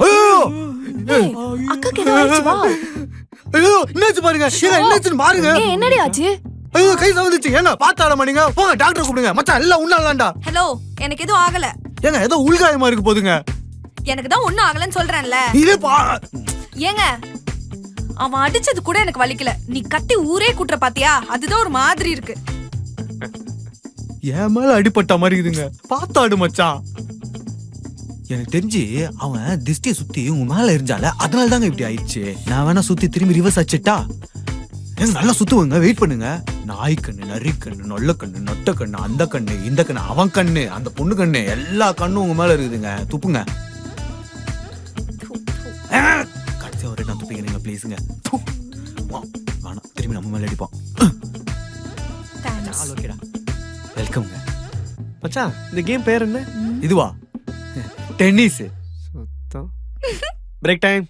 ஐயோ ஏய், அக்காக்கு ஏதோ ஆயிடுச்சு வா. ஐயோ என்னாச்சு பாருங்க என்னாச்சுன்னு பாருங்க. ஏய் என்னடி ஆச்சு? ஐயோ கை சவுந்துச்சு. ஏங்க பாத்தாட மாட்டீங்க, போங்க டாக்டர் கூப்பிடுங்க. மச்சான் எல்லாம் உன்னாலதான்டா. ஹலோ, எனக்கு எதுவும் ஆகல. ஏங்க ஏதோ உள்காயமா இருக்கு போதுங்க. எனக்கு தான் ஒண்ணும் ஆகலன்னு சொல்றேன்ல. இதே பா ஏங்க அவன் அடிச்சது கூட எனக்கு வலிக்கல. நீ கட்டி ஊரே கூட்டுற பாத்தியா, அதுதான் ஒரு மாதிரி இருக்கு. என் மேல அடிபட்ட மாதிரி இருக்குதுங்க. பாத்தாடு மச்சான். எனக்கு தெரிஞ்சு அவன் திஷ்டிய சுத்தி உங்க மேல எரிஞ்சால, அதனால தாங்க இப்படி ஆயிடுச்சு. நான் வேணா சுத்தி திரும்பி ரிவர்ஸ் அடிச்சிட்டா நல்லா சுத்துவங்க. வெயிட் பண்ணுங்க. நாய் கண்ணு, நரி கண்ணு, நொல்ல கண்ணு, நொட்ட கண்ணு, அந்த கண்ணு, இந்த கண்ணு, அவன் கண்ணு, அந்த பொண்ணு கண்ணு, எல்லா கண்ணும் உங்க மேல இருக்குதுங்க. துப்புங்க. கடைசியா ஒரு நான் துப்பிக்கிறீங்க ப்ளீஸுங்க. வேணாம், திரும்பி நம்ம மேல அடிப்பான். ஓகேடா, வெல்கம்ங்க. மச்சான் இந்த கேம் பேர் என்ன? இதுவா? டென்னிஸ். சுத்தம். Break time.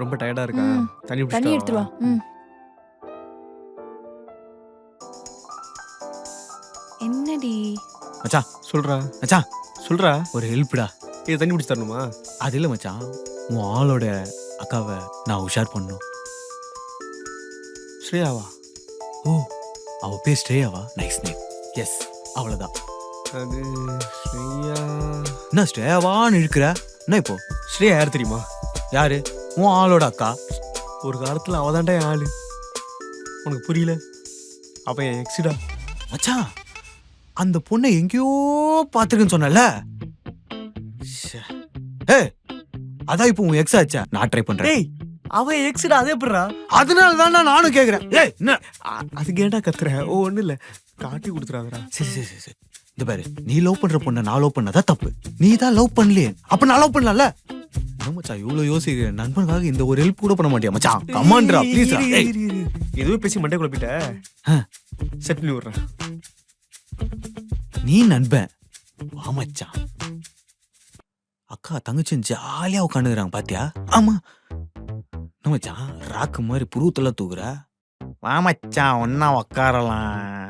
ரொம்ப டயர்டா இருக்கா? தண்ணி தண்ணி எடுத்து வா. என்னடி மச்சான் சொல்றா மச்சான் சொல்றா. ஒரு ஹெல்ப்டா. இது தண்ணி பிடிச்சி தரணுமா? அது இல்ல மச்சான், உன் ஆளோட அக்காவை நான் உஷார் பண்ணும். ஸ்ரேயாவா? ஓ, அவ பேர் ஸ்ரேயாவா? Nice name. எஸ், அவ்வளவுதான். அது ஸ்ரேயா. என்ன ஸ்ரேயாவான்னு இருக்கிற? என்ன இப்போ? ஸ்ரேயா யார் தெரியுமா? யாரு? உன் ஆளோட அக்கா. ஒரு காலத்துல அவதான்டா என் ஆளு. உனக்கு புரியல? அப்ப என் எக்ஸிடா. மச்சான் அந்த பொண்ணை எங்கேயோ பாத்துருக்குன்னு சொன்னல. ஏய், அதான் இப்போ உன் எக்ஸ் ஆச்சா? நான் ட்ரை பண்றேன். டேய், அவன் எக்ஸிடா. அதே எப்படிடா? அதனால தான் நானும் கேக்குறேன். ஏய் என்ன அதுக்கு ஏன்டா கத்துற? ஓ ஒண்ணு இல்ல, காட்டி கொடுத்துறாதடா. சரி சரி சரி சரி. இந்த பாரு, நீ லவ் பண்ற பொண்ணை நான் லவ் பண்ணதா தப்பு. நீ தான் லவ் பண்ணலையே, அப்ப நான் லவ் பண்ணல. மச்சான் இவ்வளவு யோசிக்கிற நண்பனுக்காக இந்த ஒரு ஹெல்ப் கூட பண்ண மாட்டியா மச்சான்? கமான்ட்ரா ப்ளீஸ். எதுவும் பேசி மண்டே குழப்பிட்ட. செட் பண்ணி விடுறேன். நீ நண்பன் வா மச்சான். அக்கா தங்கச்சி ஜாலியா உட்காந்துக்கிறாங்க பாத்தியா? ஆமா மச்சான், ராக்கு மாதிரி புருவத்தெல்லாம் தூக்குற. வா மச்சான், ஒன்னா உக்காரலாம்.